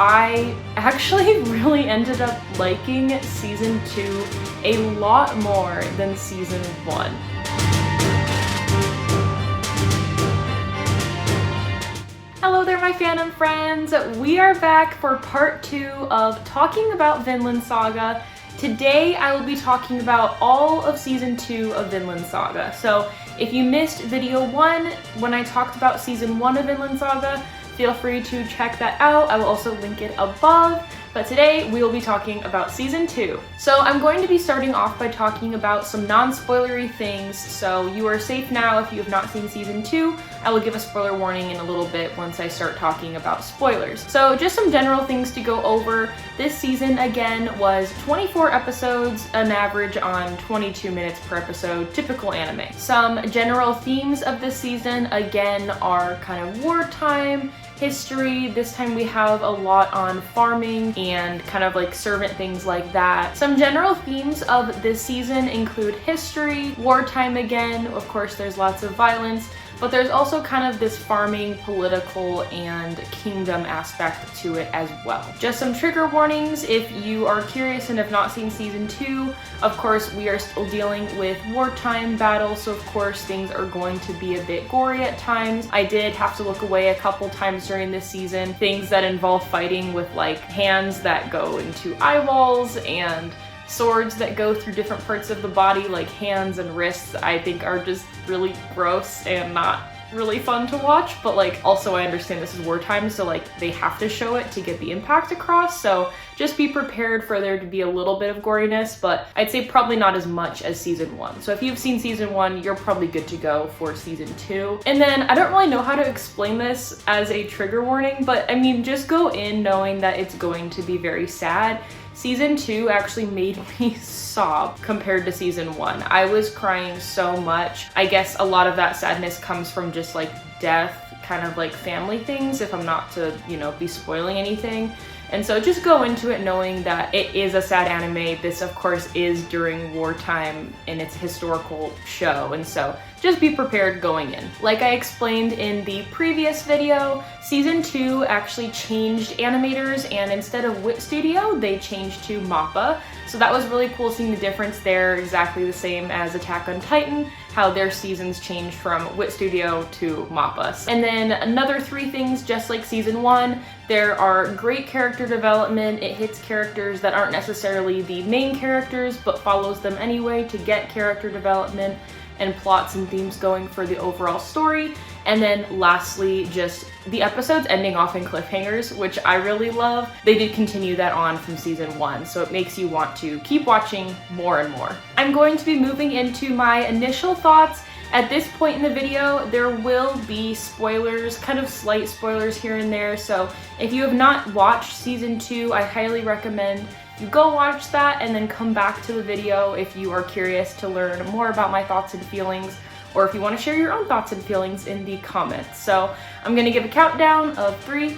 I actually really ended up liking season 2 a lot more than season 1. Hello there, my fandom friends! We are back for part 2 of talking about Vinland Saga. Today I will be talking about all of season 2 of Vinland Saga. So if you missed video 1 when I talked about season 1 of Vinland Saga, feel free to check that out. I will also link it above. But today we will be talking about season 2. So I'm going to be starting off by talking about some non-spoilery things, so you are safe now if you have not seen season 2. I will give a spoiler warning in a little bit once I start talking about spoilers. So just some general things to go over. This season again was 24 episodes, an average on 22 minutes per episode, typical anime. Some general themes of this season again are kind of wartime, history. This time we have a lot on farming and kind of like servant things like that. Some general themes of this season include history, wartime again, of course there's lots of violence, but there's also kind of this farming, political, and kingdom aspect to it as well. Just some trigger warnings if you are curious and have not seen season 2. Of course, we are still dealing with wartime battles, so of course things are going to be a bit gory at times. I did have to look away a couple times during this season. Things that involve fighting with like hands that go into eyeballs and swords that go through different parts of the body like hands and wrists, I think are just really gross and not really fun to watch. But like also I understand this is wartime, so like they have to show it to get the impact across, so just be prepared for there to be a little bit of goriness, but I'd say probably not as much as season 1. So if you've seen season 1, you're probably good to go for season 2. And then I don't really know how to explain this as a trigger warning, but I mean just go in knowing that it's going to be very sad. Season 2 actually made me sob compared to season 1. I was crying so much. I guess a lot of that sadness comes from just like death, kind of like family things, if I'm not to, you know, be spoiling anything. And so just go into it knowing that it is a sad anime. This of course is during wartime and it's a historical show, and so just be prepared going in. Like I explained in the previous video, season 2 actually changed animators, and instead of Wit Studio, they changed to MAPPA. So that was really cool seeing the difference there, exactly the same as Attack on Titan, how their seasons changed from Wit Studio to MAPPA. And then another 3 things, just like season 1, there are great character development. It hits characters that aren't necessarily the main characters, but follows them anyway to get character development and plots and themes going for the overall story. And then lastly, just the episodes ending off in cliffhangers, which I really love. They did continue that on from season 1, so it makes you want to keep watching more and more. I'm going to be moving into my initial thoughts. At this point in the video, there will be spoilers, kind of slight spoilers here and there, so if you have not watched season 2, I highly recommend you go watch that and then come back to the video if you are curious to learn more about my thoughts and feelings, or if you want to share your own thoughts and feelings in the comments. So I'm going to give a countdown of 3,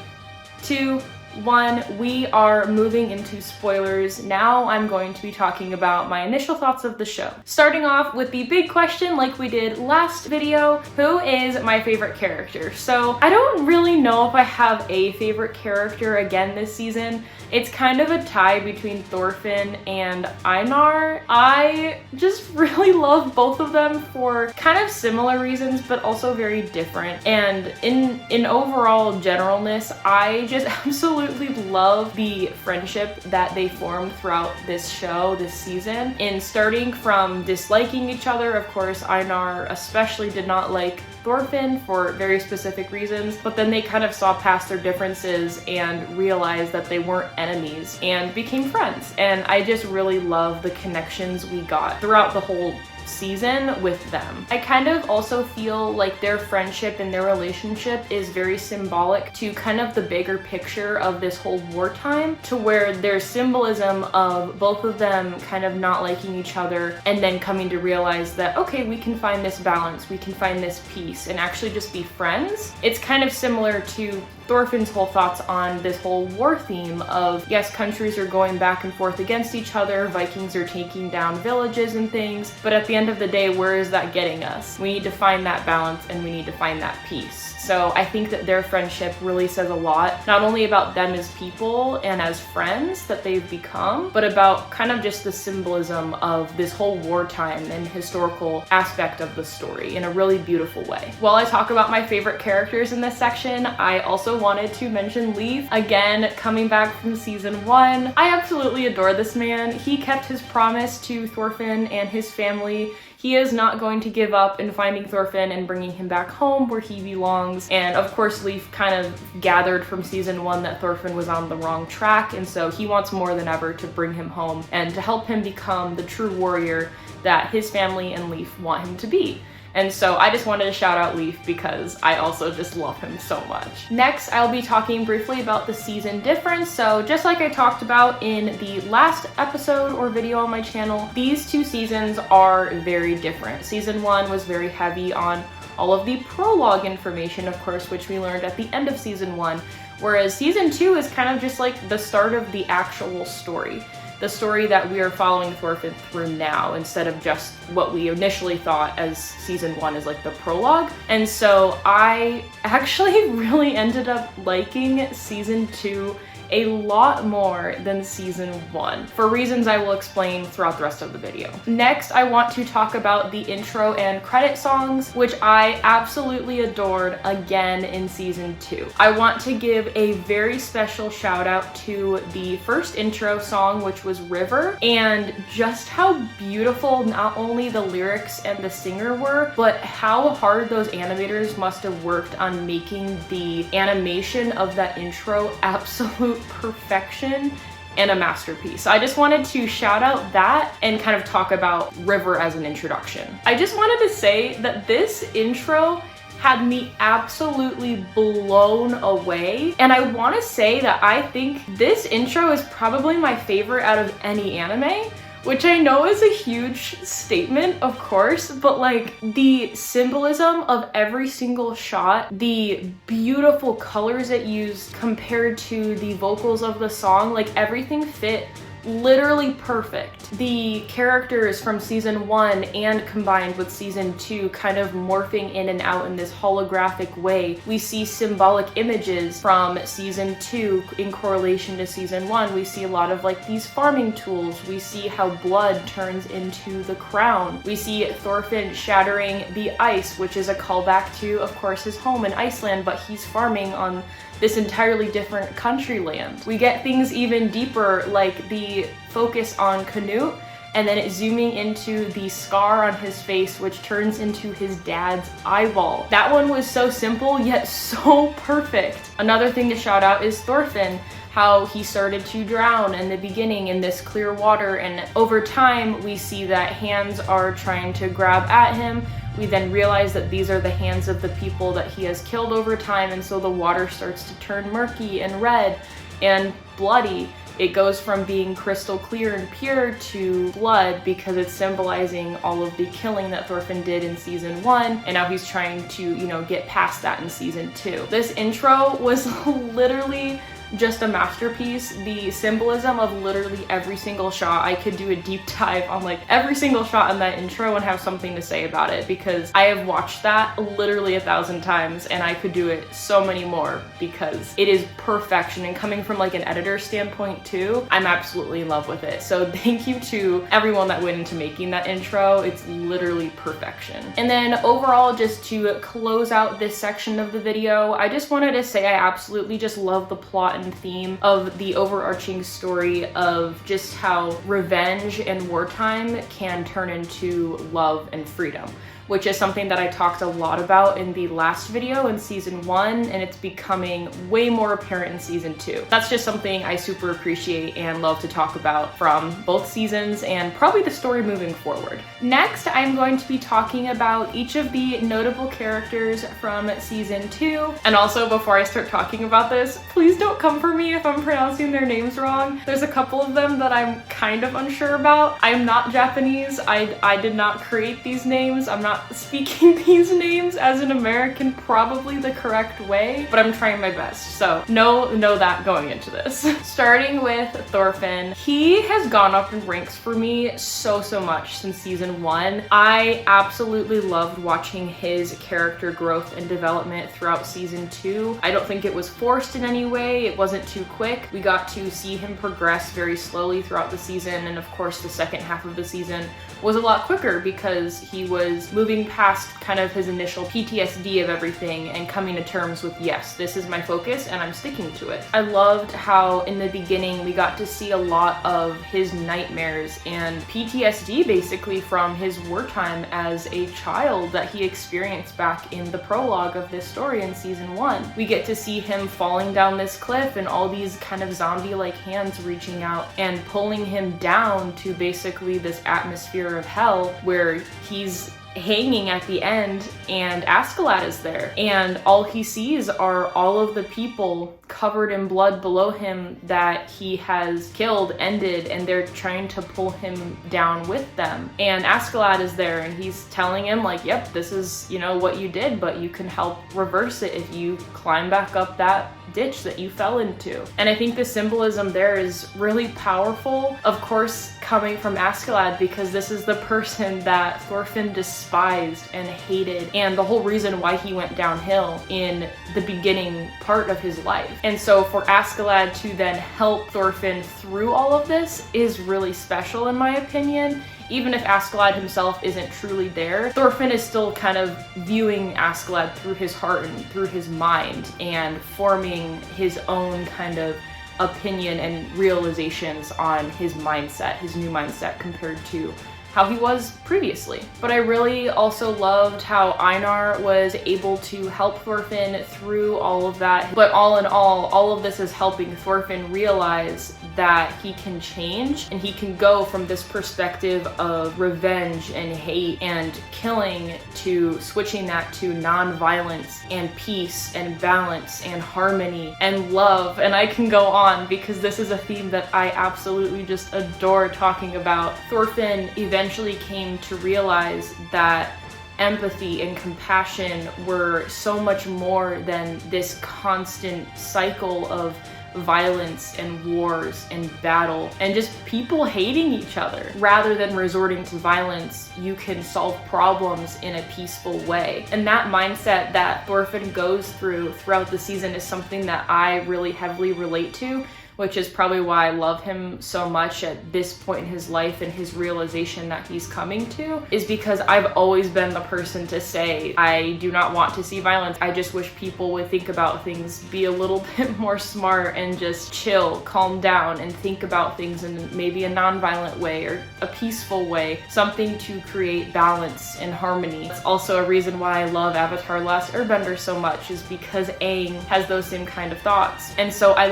2, 1. We are moving into spoilers. Now I'm going to be talking about my initial thoughts of the show. Starting off with the big question like we did last video, who is my favorite character? So I don't really know if I have a favorite character again this season. It's kind of a tie between Thorfinn and Einar. I just really love both of them for kind of similar reasons, but also very different. And in overall generalness, I just absolutely love the friendship that they formed throughout this show, this season. And starting from disliking each other, of course, Einar especially did not like Thorfinn for very specific reasons, but then they kind of saw past their differences and realized that they weren't enemies and became friends. And I just really love the connections we got throughout the whole season with them. I kind of also feel like their friendship and their relationship is very symbolic to kind of the bigger picture of this whole wartime, to where there's symbolism of both of them kind of not liking each other and then coming to realize that, okay, we can find this balance, we can find this peace and actually just be friends. It's kind of similar to Thorfinn's whole thoughts on this whole war theme of, yes, countries are going back and forth against each other, Vikings are taking down villages and things, but at the end of the day, where is that getting us? We need to find that balance and we need to find that peace. So I think that their friendship really says a lot, not only about them as people and as friends that they've become, but about kind of just the symbolism of this whole wartime and historical aspect of the story in a really beautiful way. While I talk about my favorite characters in this section, I also wanted to mention Leif. Again, coming back from season 1, I absolutely adore this man. He kept his promise to Thorfinn and his family. He is not going to give up in finding Thorfinn and bringing him back home where he belongs. And of course, Leif kind of gathered from season 1 that Thorfinn was on the wrong track, and so he wants more than ever to bring him home and to help him become the true warrior that his family and Leif want him to be. And so I just wanted to shout out Leif because I also just love him so much. Next, I'll be talking briefly about the season difference. So just like I talked about in the last episode or video on my channel, these two seasons are very different. Season 1 was very heavy on all of the prologue information, of course, which we learned at the end of season 1, whereas season 2 is kind of just like the start of the actual story. The story that we are following Thorfinn through now, instead of just what we initially thought as season 1 is like the prologue. And so I actually really ended up liking season 2 a lot more than season 1, for reasons I will explain throughout the rest of the video. Next, I want to talk about the intro and credit songs, which I absolutely adored again in season 2. I want to give a very special shout out to the first intro song, which was River, and just how beautiful not only the lyrics and the singer were, but how hard those animators must have worked on making the animation of that intro absolute perfection and a masterpiece. So I just wanted to shout out that and kind of talk about River as an introduction. I just wanted to say that this intro had me absolutely blown away. And I want to say that I think this intro is probably my favorite out of any anime, which I know is a huge statement, of course, but like the symbolism of every single shot, the beautiful colors it used compared to the vocals of the song, like everything fit literally perfect. The characters from season 1 and combined with season 2 kind of morphing in and out in this holographic way. We see symbolic images from season 2 in correlation to season 1. We see a lot of like these farming tools. We see how blood turns into the crown. We see Thorfinn shattering the ice, which is a callback to, of course, his home in Iceland, but he's farming on this entirely different country land. We get things even deeper, like the focus on Canute, and then it zooming into the scar on his face, which turns into his dad's eyeball. That one was so simple, yet so perfect. Another thing to shout out is Thorfinn, how he started to drown in the beginning in this clear water, and over time we see that hands are trying to grab at him. We then realize that these are the hands of the people that he has killed over time, and so the water starts to turn murky and red and bloody. It goes from being crystal clear and pure to blood because it's symbolizing all of the killing that Thorfinn did in season 1, and now he's trying to, get past that in season 2. This intro was literally just a masterpiece. The symbolism of literally every single shot, I could do a deep dive on like every single shot in that intro and have something to say about it, because I have watched that literally 1,000 times and I could do it so many more because it is perfection. And coming from like an editor standpoint too, I'm absolutely in love with it. So thank you to everyone that went into making that intro. It's literally perfection. And then overall, just to close out this section of the video, I just wanted to say I absolutely just love the plot and theme of the overarching story of just how revenge and wartime can turn into love and freedom, which is something that I talked a lot about in the last video in season 1, and it's becoming way more apparent in season 2. That's just something I super appreciate and love to talk about from both seasons and probably the story moving forward. Next, I'm going to be talking about each of the notable characters from season 2. And also, before I start talking about this, please don't come for me if I'm pronouncing their names wrong. There's a couple of them that I'm kind of unsure about. I'm not Japanese. I did not create these names. I'm not not speaking these names as an American probably the correct way, but I'm trying my best. So know that going into this. Starting with Thorfinn, he has gone up in ranks for me so much since season 1. I absolutely loved watching his character growth and development throughout season 2. I don't think it was forced in any way. It wasn't too quick. We got to see him progress very slowly throughout the season, and of course the second half of the season was a lot quicker because he was moving past kind of his initial PTSD of everything and coming to terms with, yes, this is my focus and I'm sticking to it. I loved how in the beginning we got to see a lot of his nightmares and PTSD basically from his wartime as a child that he experienced back in the prologue of this story in season 1. We get to see him falling down this cliff and all these kind of zombie-like hands reaching out and pulling him down to basically this atmosphere of hell where he's hanging at the end and Askeladd is there, and all he sees are all of the people covered in blood below him that he has killed, ended, and they're trying to pull him down with them. And Askeladd is there and he's telling him like, yep, this is, you know, what you did, but you can help reverse it if you climb back up that ditch that you fell into. And I think the symbolism there is really powerful, of course coming from Askeladd, because this is the person that Thorfinn despised and hated, and the whole reason why he went downhill in the beginning part of his life. And so for Askeladd to then help Thorfinn through all of this is really special in my opinion. Even if Askeladd himself isn't truly there, Thorfinn is still kind of viewing Askeladd through his heart and through his mind and forming his own kind of opinion and realizations on his mindset, his new mindset compared to how he was previously. But I really also loved how Einar was able to help Thorfinn through all of that. But all in all of this is helping Thorfinn realize that he can change and he can go from this perspective of revenge and hate and killing to switching that to non-violence and peace and balance and harmony and love. And I can go on because this is a theme that I absolutely just adore talking about. Thorfinn eventually came to realize that empathy and compassion were so much more than this constant cycle of violence and wars and battle and just people hating each other. Rather than resorting to violence, you can solve problems in a peaceful way. And that mindset that Thorfinn goes through throughout the season is something that I really heavily relate to, which is probably why I love him so much at this point in his life, and his realization that he's coming to is because I've always been the person to say, I do not want to see violence. I just wish people would think about things, be a little bit more smart and just chill, calm down, and think about things in maybe a non-violent way or a peaceful way, something to create balance and harmony. It's also a reason why I love Avatar: The Last Airbender so much, is because Aang has those same kind of thoughts. And so I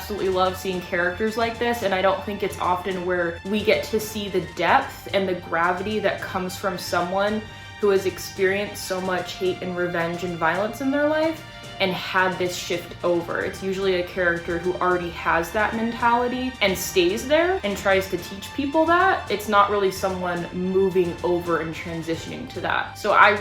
absolutely love seeing characters like this, and I don't think it's often where we get to see the depth and the gravity that comes from someone who has experienced so much hate and revenge and violence in their life and had this shift over. It's usually a character who already has that mentality and stays there and tries to teach people that. It's not really someone moving over and transitioning to that. So I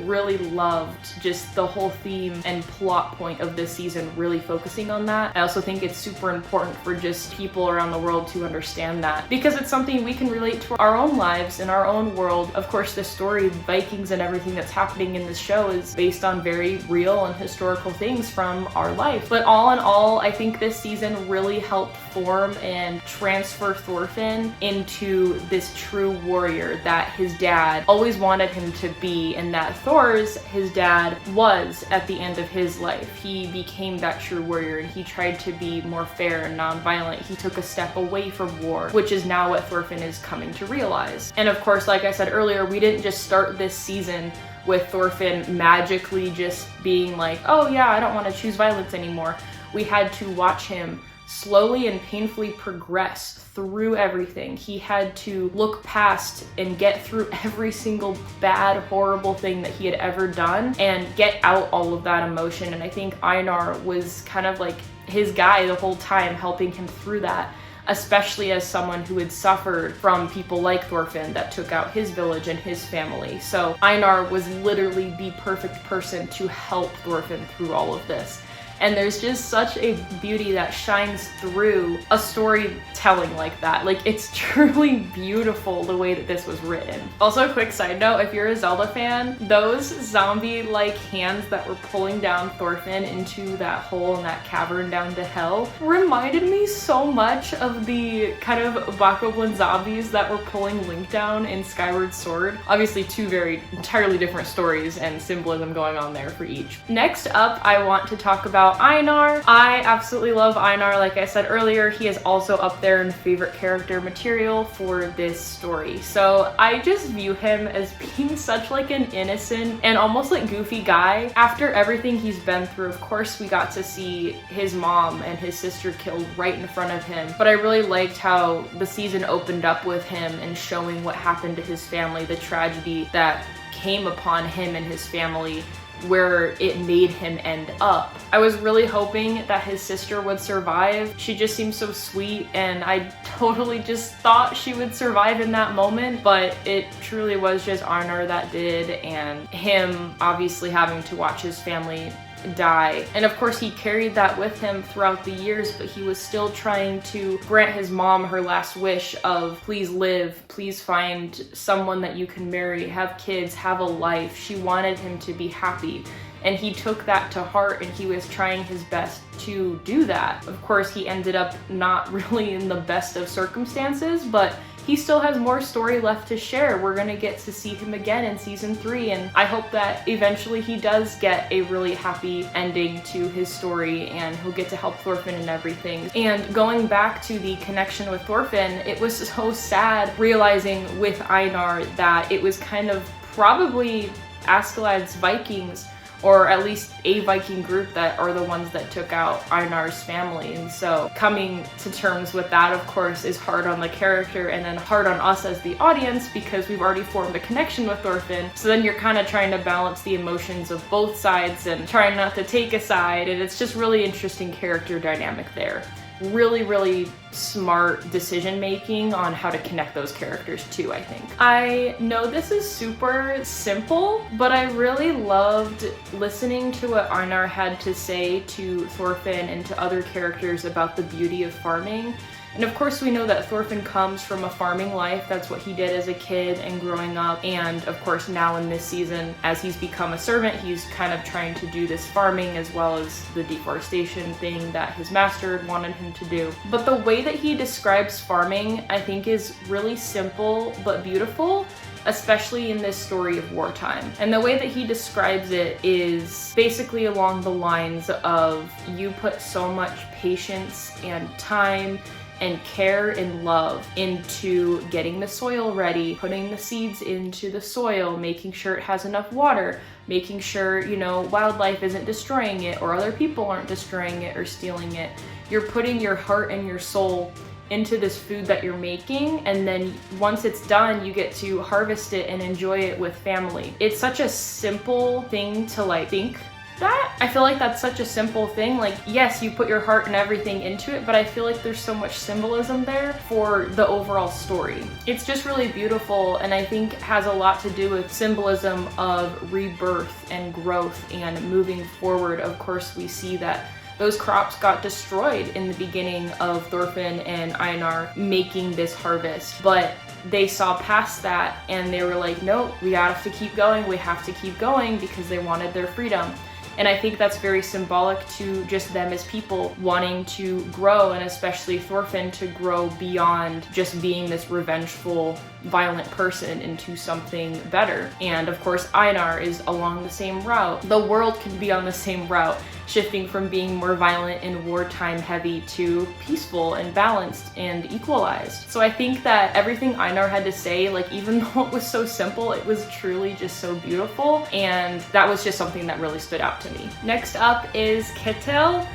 really loved just the whole theme and plot point of this season, really focusing on that. I also think it's super important for just people around the world to understand that, because it's something we can relate to our own lives in our own world. Of course, the story, Vikings and everything that's happening in this show is based on very real and historical things from our life. But all in all, I think this season really helped form and transfer Thorfinn into this true warrior that his dad always wanted him to be, and that Thor's, his dad, was at the end of his life. He became that true warrior and he tried to be more fair and non-violent. He took a step away from war, which is now what Thorfinn is coming to realize. And of course, like I said earlier, we didn't just start this season with Thorfinn magically just being like, oh yeah, I don't want to choose violence anymore. We had to watch him slowly and painfully progress through everything. He had to look past and get through every single bad, horrible thing that he had ever done and get out all of that emotion. And I think Einar was kind of like his guy the whole time, helping him through that. especially as someone who had suffered from people like Thorfinn that took out his village and his family. So Einar was literally the perfect person to help Thorfinn through all of this. And there's just such a beauty that shines through a storytelling like that. Like, it's truly beautiful the way that this was written. Also, a quick side note, if you're a Zelda fan, those zombie-like hands that were pulling down Thorfinn into that hole in that cavern down to hell reminded me so much of the kind of Bokoblin zombies that were pulling Link down in Skyward Sword. Obviously, two very entirely different stories and symbolism going on there for each. Next up, I want to talk about Einar. I absolutely love Einar. Like I said earlier, he is also up there in favorite character material for this story. So I just view him as being such like an innocent and almost like goofy guy. After everything he's been through, of course, we got to see his mom and his sister killed right in front of him. But I really liked how the season opened up with him and showing what happened to his family, the tragedy that came upon him and his family, where it made him end up. I was really hoping that his sister would survive. She just seemed so sweet, and I totally just thought she would survive in that moment, but it truly was just Einar that did, and him obviously having to watch his family die. And of course he carried that with him throughout the years, but he was still trying to grant his mom her last wish of please live, please find someone that you can marry, have kids, have a life. She wanted him to be happy. And he took that to heart, and he was trying his best to do that. Of course, he ended up not really in the best of circumstances, but he still has more story left to share. We're gonna get to see him again in season 3, and I hope that eventually he does get a really happy ending to his story and he'll get to help Thorfinn and everything. And going back to the connection with Thorfinn, it was so sad realizing with Einar that it was kind of probably Askeladd's Vikings, or at least a Viking group, that are the ones that took out Einar's family. And so coming to terms with that, of course, is hard on the character and then hard on us as the audience because we've already formed a connection with Thorfinn. So then you're kind of trying to balance the emotions of both sides and trying not to take a side, and it's just really interesting character dynamic there. Really, really smart decision making on how to connect those characters too, I think. I know this is super simple, but I really loved listening to what Einar had to say to Thorfinn and to other characters about the beauty of farming. And of course we know that Thorfinn comes from a farming life. That's what he did as a kid and growing up. And of course now in this season, as he's become a servant, he's kind of trying to do this farming as well as the deforestation thing that his master had wanted him to do. But the way that he describes farming, I think, is really simple but beautiful, especially in this story of wartime. And the way that he describes it is basically along the lines of you put so much patience and time and care and love into getting the soil ready, putting the seeds into the soil, making sure it has enough water, making sure, you know, wildlife isn't destroying it or other people aren't destroying it or stealing it. You're putting your heart and your soul into this food that you're making, and then once it's done, you get to harvest it and enjoy it with family. It's such a simple thing to like think that. I feel like that's such a simple thing. Like, yes, you put your heart and everything into it, but I feel like there's so much symbolism there for the overall story. It's just really beautiful, and I think has a lot to do with symbolism of rebirth and growth and moving forward. Of course, we see that those crops got destroyed in the beginning of Thorfinn and Einar making this harvest, but they saw past that and they were like, nope, we have to keep going, we have to keep going, because they wanted their freedom. And I think that's very symbolic to just them as people wanting to grow, and especially Thorfinn to grow beyond just being this revengeful, violent person into something better. And of course, Einar is along the same route. The world can be on the same route, shifting from being more violent and wartime heavy to peaceful and balanced and equalized. So I think that everything Einar had to say, like, even though it was so simple, it was truly just so beautiful, and that was just something that really stood out to me. Next up is Ketil.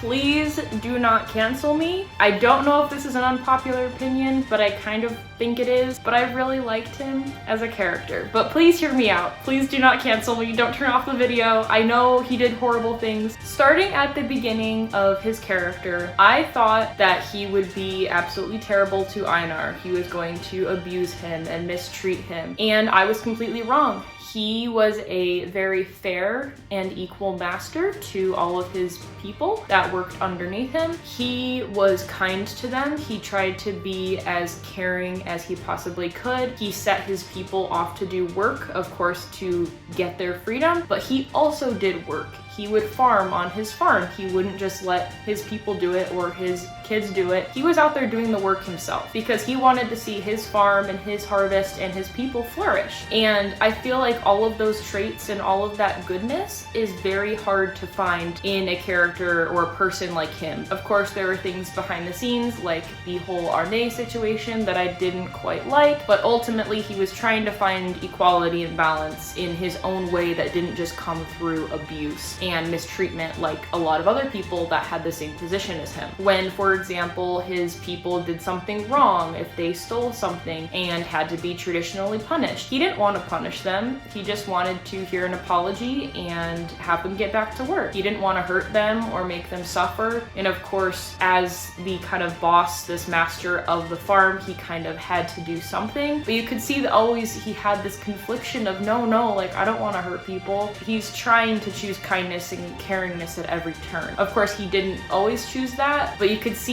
Please do not cancel me. I don't know if this is an unpopular opinion, but I kind of think it is. But I really liked him as a character. But please hear me out. Please do not cancel me. Don't turn off the video. I know he did horrible things. Starting at the beginning of his character, I thought that he would be absolutely terrible to Einar. He was going to abuse him and mistreat him. And I was completely wrong. He was a very fair and equal master to all of his people that worked underneath him. He was kind to them. He tried to be as caring as he possibly could. He set his people off to do work, of course, to get their freedom, but he also did work. He would farm on his farm. He wouldn't just let his people do it or his kids do it. He was out there doing the work himself because he wanted to see his farm and his harvest and his people flourish. And I feel like all of those traits and all of that goodness is very hard to find in a character or a person like him. Of course, there were things behind the scenes like the whole Arne situation that I didn't quite like, but ultimately he was trying to find equality and balance in his own way that didn't just come through abuse and mistreatment like a lot of other people that had the same position as him. When, for example, his people did something wrong, if they stole something and had to be traditionally punished, he didn't want to punish them. He just wanted to hear an apology and have them get back to work. He didn't want to hurt them or make them suffer. And of course, as the kind of boss, this master of the farm, he kind of had to do something. But you could see that always he had this confliction of no, like I don't want to hurt people. He's trying to choose kindness and caringness at every turn. Of course, he didn't always choose that, but you could see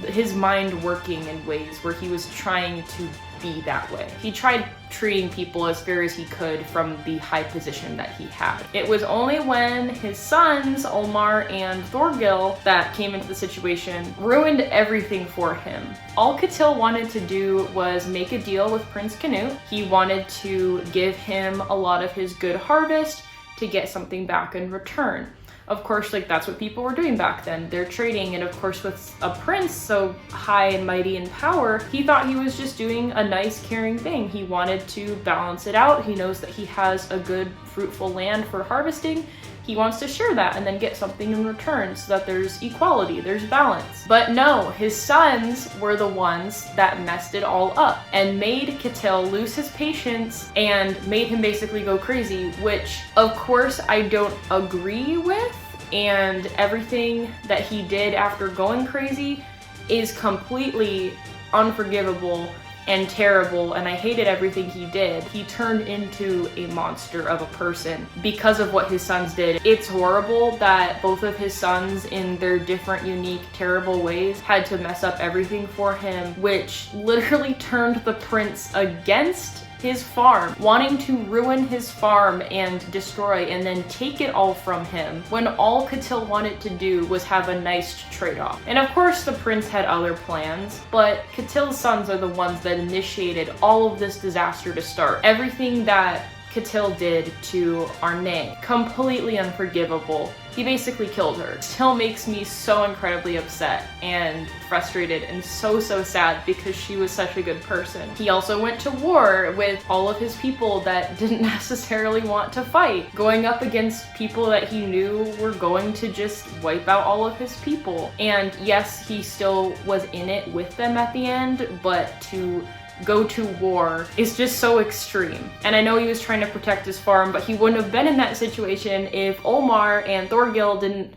his mind working in ways where he was trying to be that way. He tried treating people as fair as he could from the high position that he had. It was only when his sons, Olmar and Thorgil, that came into the situation, ruined everything for him. All Ketil wanted to do was make a deal with Prince Canute. He wanted to give him a lot of his good harvest to get something back in return. Of course, like that's what people were doing back then. They're trading, and of course with a prince so high and mighty in power, he thought he was just doing a nice, caring thing. He wanted to balance it out. He knows that he has a good, fruitful land for harvesting. He wants to share that and then get something in return so that there's equality, there's balance. But no, his sons were the ones that messed it all up and made Ketil lose his patience and made him basically go crazy, which of course I don't agree with. And everything that he did after going crazy is completely unforgivable and terrible, and I hated everything he did. He turned into a monster of a person because of what his sons did. It's horrible that both of his sons, in their different, unique, terrible ways, had to mess up everything for him, which literally turned the prince against his farm, wanting to ruin his farm and destroy and then take it all from him, when all Ketil wanted to do was have a nice trade-off. And of course the prince had other plans, but Ketil's sons are the ones that initiated all of this disaster to start. Everything that Ketil did to Arne, completely unforgivable. He basically killed her. Still makes me so incredibly upset and frustrated and so sad because she was such a good person. He also went to war with all of his people that didn't necessarily want to fight, going up against people that he knew were going to just wipe out all of his people. And yes, he still was in it with them at the end, but to go to war is just so extreme. And I know he was trying to protect his farm, but he wouldn't have been in that situation if Olmar and Thorgil didn't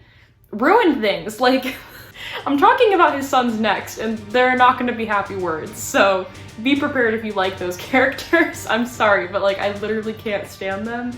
ruin things. Like, I'm talking about his sons next, and they're not going to be happy words, so be prepared if you like those characters. I'm sorry, but like, I literally can't stand them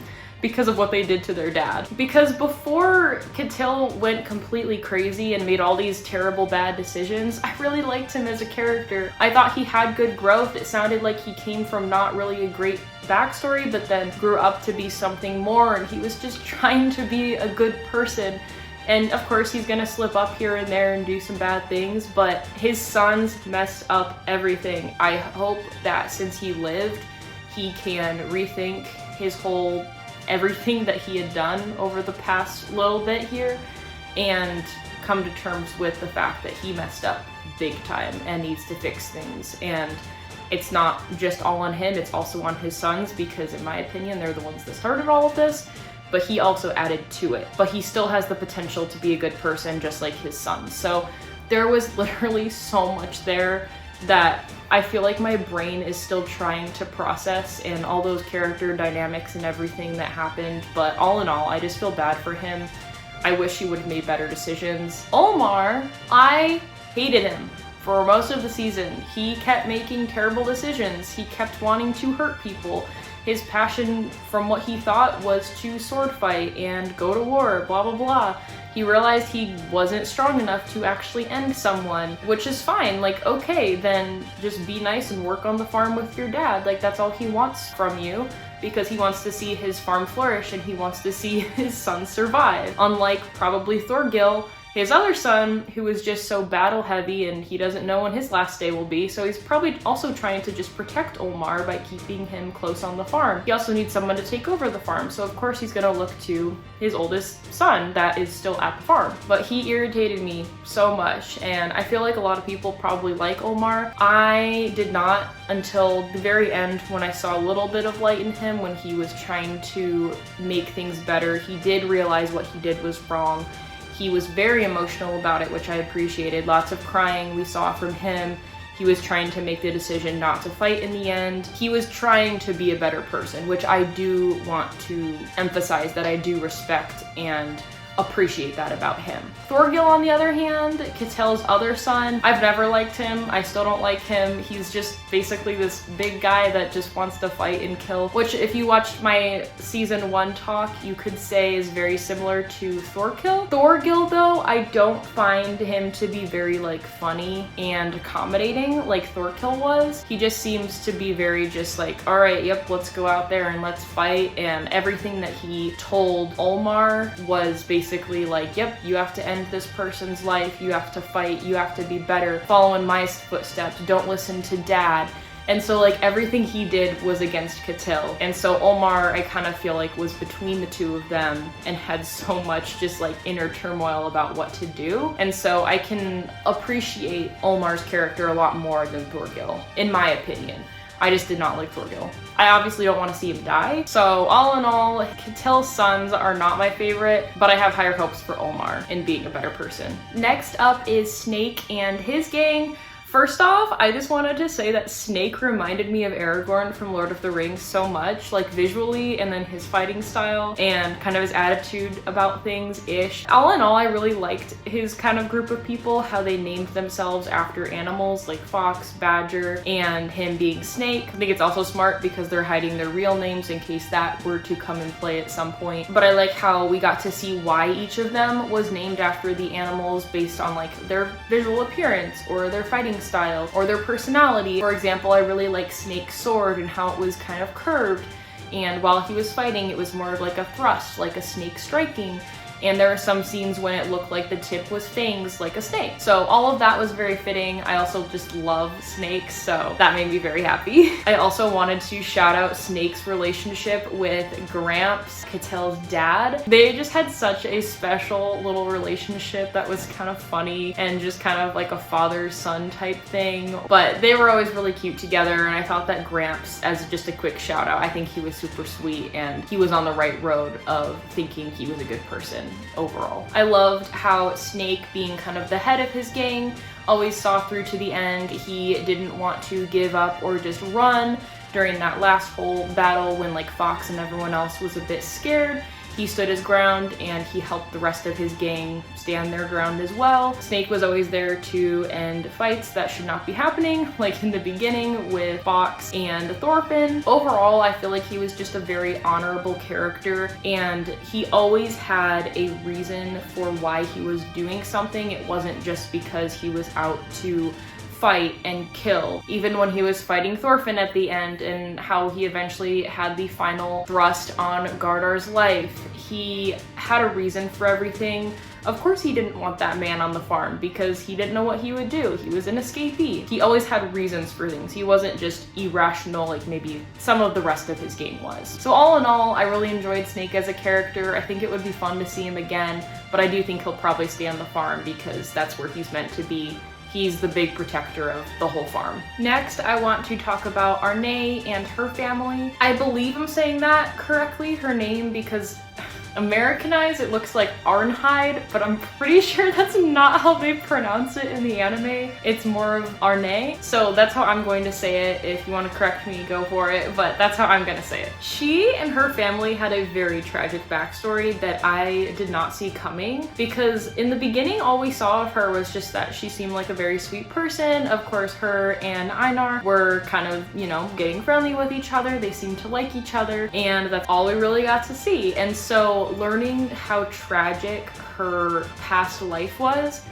because of what they did to their dad. Because before Ketil went completely crazy and made all these terrible bad decisions, I really liked him as a character. I thought he had good growth. It sounded like he came from not really a great backstory, but then grew up to be something more, and he was just trying to be a good person. And of course he's gonna slip up here and there and do some bad things, but his sons messed up everything. I hope that since he lived, he can rethink his whole everything that he had done over the past little bit here and come to terms with the fact that he messed up big time and needs to fix things. And it's not just all on him, it's also on his sons, because in my opinion, they're the ones that started all of this. but he also added to it. But he still has the potential to be a good person just like his son. So there was literally so much there that I feel like my brain is still trying to process, and all those character dynamics and everything that happened. But all in all, I just feel bad for him. I wish he would have made better decisions. Olmar, I hated him for most of the season. He kept making terrible decisions. He kept wanting to hurt people. His passion, from what he thought, was to sword fight and go to war, blah blah blah. He realized he wasn't strong enough to actually end someone, which is fine. Like, okay, then just be nice and work on the farm with your dad. Like, that's all he wants from you, because he wants to see his farm flourish and he wants to see his son survive. Unlike probably Thorgil, his other son, who is just so battle heavy and he doesn't know when his last day will be, so he's probably also trying to just protect Olmar by keeping him close on the farm. He also needs someone to take over the farm, so of course he's gonna look to his oldest son that is still at the farm. But he irritated me so much, and I feel like a lot of people probably like Olmar. I did not until the very end, when I saw a little bit of light in him when he was trying to make things better. He did realize what he did was wrong. He was very emotional about it, which I appreciated. Lots of crying we saw from him. He was trying to make the decision not to fight in the end. He was trying to be a better person, which I do want to emphasize that I do respect and appreciate that about him. Thorgil, on the other hand, Ketil's other son, I've never liked him. I still don't like him. He's just basically this big guy that just wants to fight and kill, which if you watched my season 1 talk, you could say is very similar to Thorgil. Thorgil, though, I don't find him to be very like funny and accommodating like Thorgil was. He just seems to be very just like, all right, yep, let's go out there and let's fight. And everything that he told Olmar was basically like, yep, you have to end this person's life, you have to fight, you have to be better, follow in my footsteps, don't listen to dad. And so like everything he did was against Ketil. And so Olmar, I kind of feel like was between the two of them and had so much just like inner turmoil about what to do. And so I can appreciate Olmar's character a lot more than Thorgil, in my opinion. I just did not like Thorgil. I obviously don't want to see him die. So all in all, Ketil's sons are not my favorite, but I have higher hopes for Olmar in being a better person. Next up is Snake and his gang. First off, I just wanted to say that Snake reminded me of Aragorn from Lord of the Rings so much, like visually, and then his fighting style and kind of his attitude about things-ish. All in all, I really liked his kind of group of people, how they named themselves after animals like Fox, Badger, and him being Snake. I think it's also smart because they're hiding their real names in case that were to come and play at some point. But I like how we got to see why each of them was named after the animals based on like their visual appearance or their fighting style or their personality. For example, I really like Snake's sword and how it was kind of curved, and while he was fighting it was more of like a thrust, like a snake striking. And there are some scenes when it looked like the tip was fangs like a snake. So all of that was very fitting. I also just love snakes, so that made me very happy. I also wanted to shout out Snake's relationship with Gramps, Ketil's dad. They just had such a special little relationship that was kind of funny and just kind of like a father-son type thing. But they were always really cute together, and I thought that Gramps, as just a quick shout out, I think he was super sweet and he was on the right road of thinking he was a good person overall. I loved how Snake, being kind of the head of his gang, always saw through to the end. He didn't want to give up or just run during that last whole battle when like Fox and everyone else was a bit scared. He stood his ground and he helped the rest of his gang stand their ground as well. Snake was always there to end fights that should not be happening, like in the beginning with Fox and Thorfinn. Overall, I feel like he was just a very honorable character, and he always had a reason for why he was doing something. It wasn't just because he was out to fight and kill. Even when he was fighting Thorfinn at the end and how he eventually had the final thrust on Gardar's life, he had a reason for everything. Of course he didn't want that man on the farm because he didn't know what he would do. He was an escapee. He always had reasons for things. He wasn't just irrational like maybe some of the rest of his gang was. So all in all, I really enjoyed Snake as a character. I think it would be fun to see him again, but I do think he'll probably stay on the farm because that's where he's meant to be. He's the big protector of the whole farm. Next, I want to talk about Arne and her family. I believe I'm saying that correctly, her name, because Americanized, it looks like Arnhide, but I'm pretty sure that's not how they pronounce it in the anime. It's more of Arne. So that's how I'm going to say it. If you want to correct me, go for it, but that's how I'm gonna say it. She and her family had a very tragic backstory that I did not see coming, because in the beginning, all we saw of her was just that she seemed like a very sweet person. Of course, her and Einar were kind of, you know, getting friendly with each other. They seemed to like each other, and that's all we really got to see. And so learning how tragic her past life was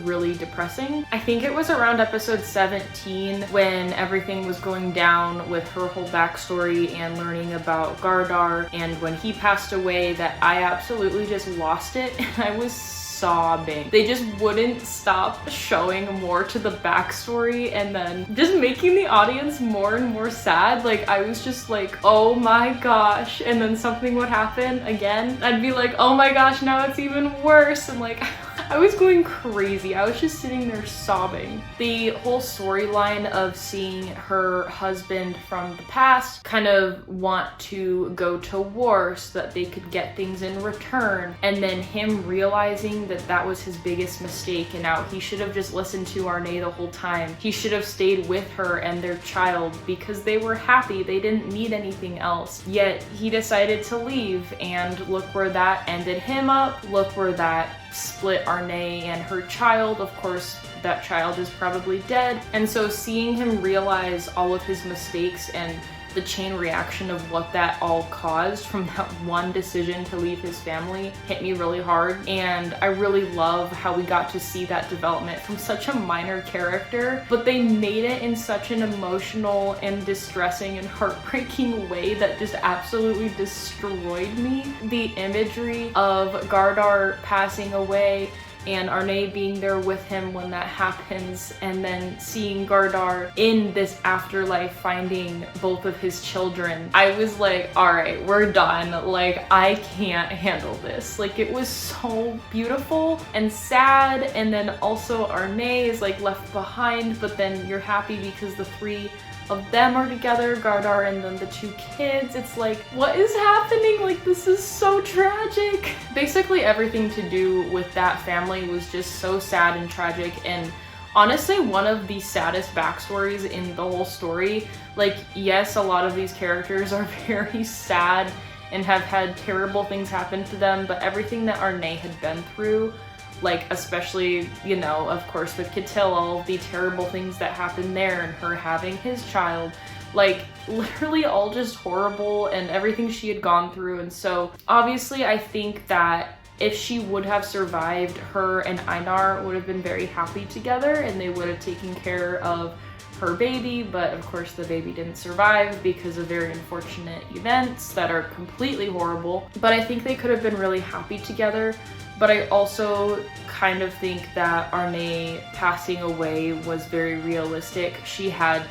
really depressing. I think it was around episode 17 when everything was going down with her whole backstory and learning about Gardar, and when he passed away, that I absolutely just lost it and I was sobbing. They just wouldn't stop showing more to the backstory and then just making the audience more and more sad. Like, I was just like, oh my gosh, and then something would happen again. I'd be like, oh my gosh, now it's even worse, and like I was going crazy. I was just sitting there sobbing. The whole storyline of seeing her husband from the past kind of want to go to war so that they could get things in return, and then him realizing that that was his biggest mistake and now he should have just listened to Arne the whole time. He should have stayed with her and their child because they were happy. They didn't need anything else. Yet he decided to leave, and look where that ended him up. Look where that split Arne and her child. Of course, that child is probably dead. And so seeing him realize all of his mistakes and the chain reaction of what that all caused from that one decision to leave his family hit me really hard. And I really love how we got to see that development from such a minor character, but they made it in such an emotional and distressing and heartbreaking way that just absolutely destroyed me. The imagery of Gardar passing away and Arne being there with him when that happens, and then seeing Gardar in this afterlife finding both of his children, I was like, all right, we're done. Like, I can't handle this. Like, it was so beautiful and sad, and then also Arne is like left behind, but then you're happy because the three of them are together, Gardar and then the two kids. It's like, what is happening? Like, this is so tragic. Basically everything to do with that family was just so sad and tragic, and honestly one of the saddest backstories in the whole story. Like, yes, a lot of these characters are very sad and have had terrible things happen to them, but everything that Arne had been through, like, especially, you know, of course with Ketil, all of the terrible things that happened there, and her having his child, like, literally all just horrible, and everything she had gone through. And so obviously I think that if she would have survived, her and Einar would have been very happy together and they would have taken care of her baby, but of course the baby didn't survive because of very unfortunate events that are completely horrible. But I think they could have been really happy together. But I also kind of think that Arne passing away was very realistic. She had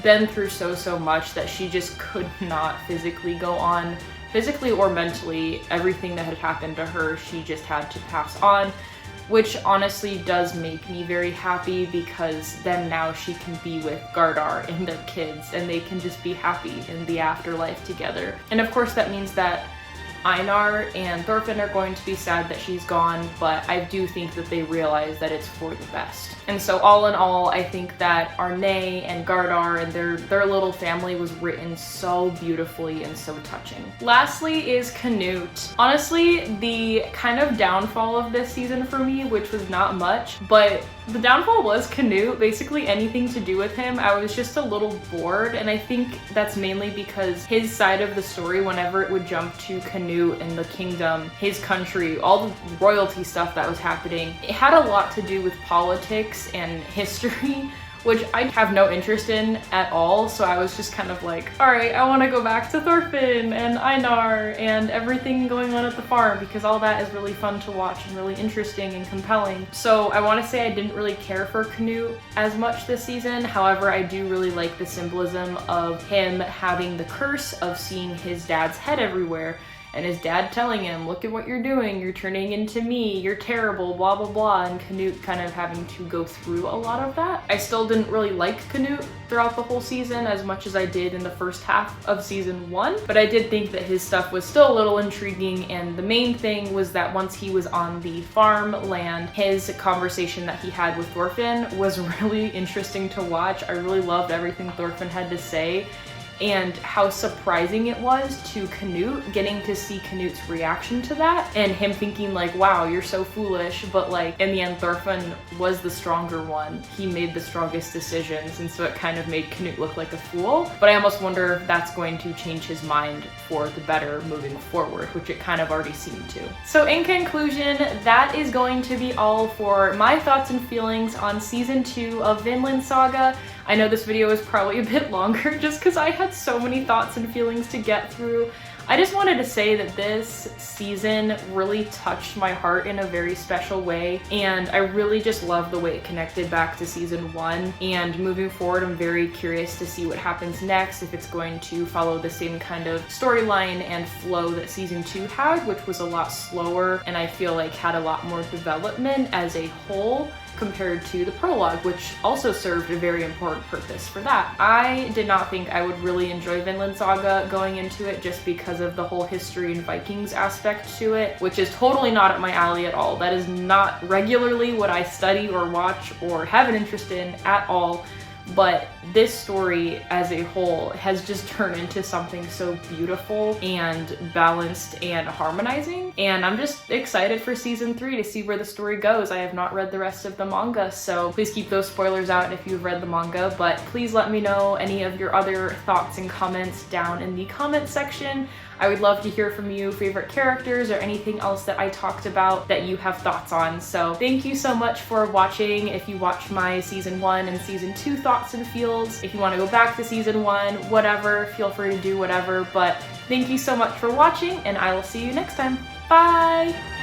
been through so much that she just could not physically go on, physically or mentally. Everything that had happened to her, she just had to pass on, which honestly does make me very happy, because then now she can be with Gardar and their kids and they can just be happy in the afterlife together. And of course that means that Einar and Thorfinn are going to be sad that she's gone, but I do think that they realize that it's for the best. And so all in all, I think that Arne and Gardar and their little family was written so beautifully and so touching. Lastly is Canute. Honestly, the kind of downfall of this season for me, which was not much, but the downfall was Canute. Basically anything to do with him, I was just a little bored, and I think that's mainly because his side of the story, whenever it would jump to Canute and the kingdom, his country, all the royalty stuff that was happening, it had a lot to do with politics and history, which I have no interest in at all. So I was just kind of like, all right, I want to go back to Thorfinn and Einar and everything going on at the farm, because all that is really fun to watch and really interesting and compelling. So I want to say I didn't really care for Canute as much this season. However, I do really like the symbolism of him having the curse of seeing his dad's head everywhere. and his dad telling him, look at what you're doing, you're turning into me, you're terrible, blah blah blah, and Canute kind of having to go through a lot of that. I still didn't really like Canute throughout the whole season as much as I did in the first half of season 1, but I did think that his stuff was still a little intriguing, and the main thing was that once he was on the farmland, his conversation that he had with Thorfinn was really interesting to watch. I really loved everything Thorfinn had to say, and how surprising it was to Canute, getting to see Canute's reaction to that, and him thinking like, wow, you're so foolish, but like in the end Thorfinn was the stronger one. He made the strongest decisions, and so it kind of made Canute look like a fool. But I almost wonder if that's going to change his mind for the better moving forward, which it kind of already seemed to. So in conclusion, that is going to be all for my thoughts and feelings on season 2 of Vinland Saga. I know this video is probably a bit longer just because I had so many thoughts and feelings to get through. I just wanted to say that this season really touched my heart in a very special way, and I really just love the way it connected back to season 1. And moving forward, I'm very curious to see what happens next, if it's going to follow the same kind of storyline and flow that season 2 had, which was a lot slower and I feel like had a lot more development as a whole compared to the prologue, which also served a very important purpose for that. I did not think I would really enjoy Vinland Saga going into it just because of the whole history and Vikings aspect to it, which is totally not up my alley at all. That is not regularly what I study or watch or have an interest in at all. But this story as a whole has just turned into something so beautiful and balanced and harmonizing. And I'm just excited for season 3 to see where the story goes. I have not read the rest of the manga, so please keep those spoilers out if you've read the manga. But please let me know any of your other thoughts and comments down in the comment section. I would love to hear from you, favorite characters or anything else that I talked about that you have thoughts on. So thank you so much for watching. If you watched my season 1 and season 2 thoughts and feels, if you want to go back to season 1, whatever, feel free to do whatever. But thank you so much for watching, and I will see you next time. Bye!